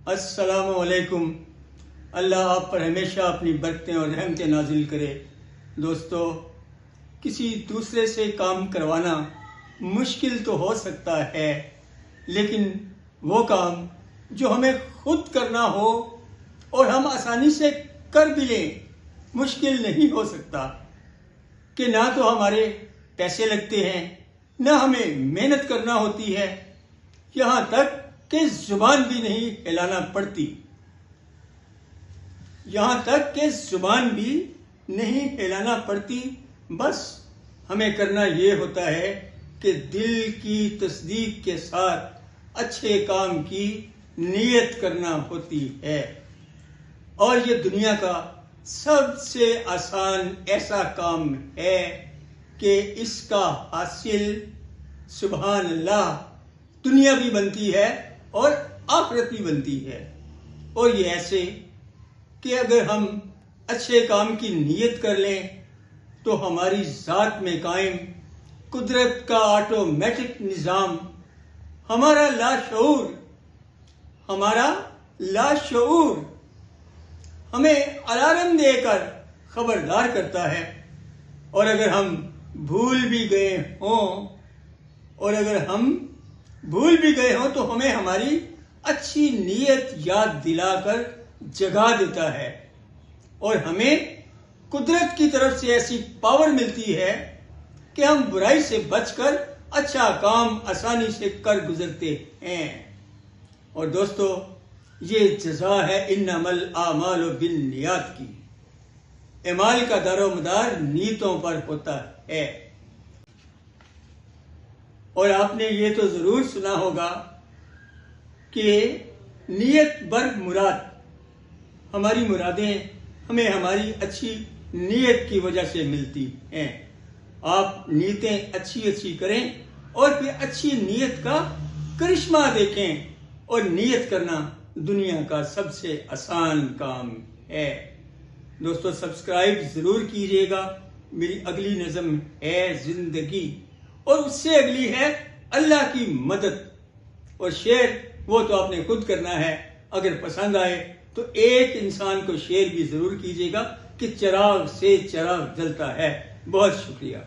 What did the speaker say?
السلام علیکم۔ اللہ آپ پر ہمیشہ اپنی برکتیں اور رحمتیں نازل کرے۔ دوستو، کسی دوسرے سے کام کروانا مشکل تو ہو سکتا ہے، لیکن وہ کام جو ہمیں خود کرنا ہو اور ہم آسانی سے کر بھی لیں مشکل نہیں ہو سکتا، کہ نہ تو ہمارے پیسے لگتے ہیں، نہ ہمیں محنت کرنا ہوتی ہے، یہاں تک کہ زبان بھی نہیں ہلانا پڑتی، بس ہمیں کرنا یہ ہوتا ہے کہ دل کی تصدیق کے ساتھ اچھے کام کی نیت کرنا ہوتی ہے۔ اور یہ دنیا کا سب سے آسان ایسا کام ہے کہ اس کا حاصل سبحان اللہ دنیا بھی بنتی ہے اور آخرت بھی بنتی ہے۔ اور یہ ایسے کہ اگر ہم اچھے کام کی نیت کر لیں تو ہماری ذات میں قائم قدرت کا آٹومیٹک نظام ہمارا لاشعور ہمیں الارم دے کر خبردار کرتا ہے، اور اگر ہم بھول بھی گئے ہوں تو ہمیں ہماری اچھی نیت یاد دلا کر جگا دیتا ہے، اور ہمیں قدرت کی طرف سے ایسی پاور ملتی ہے کہ ہم برائی سے بچ کر اچھا کام آسانی سے کر گزرتے ہیں۔ اور دوستو، یہ جزا ہے انما الاعمال بالنیات کی۔ اعمال کا دار و مدار نیتوں پر ہوتا ہے۔ اور آپ نے یہ تو ضرور سنا ہوگا کہ نیت برگ مراد، ہماری مرادیں ہمیں ہماری اچھی نیت کی وجہ سے ملتی ہیں۔ آپ نیتیں اچھی کریں اور پھر اچھی نیت کا کرشمہ دیکھیں، اور نیت کرنا دنیا کا سب سے آسان کام ہے۔ دوستو، سبسکرائب ضرور کیجیے گا۔ میری اگلی نظم ہے زندگی، اور اس سے اگلی ہے اللہ کی مدد، اور شیئر وہ تو آپ نے خود کرنا ہے۔ اگر پسند آئے تو ایک انسان کو شیئر بھی ضرور کیجیے گا کہ چراغ سے چراغ جلتا ہے۔ بہت شکریہ۔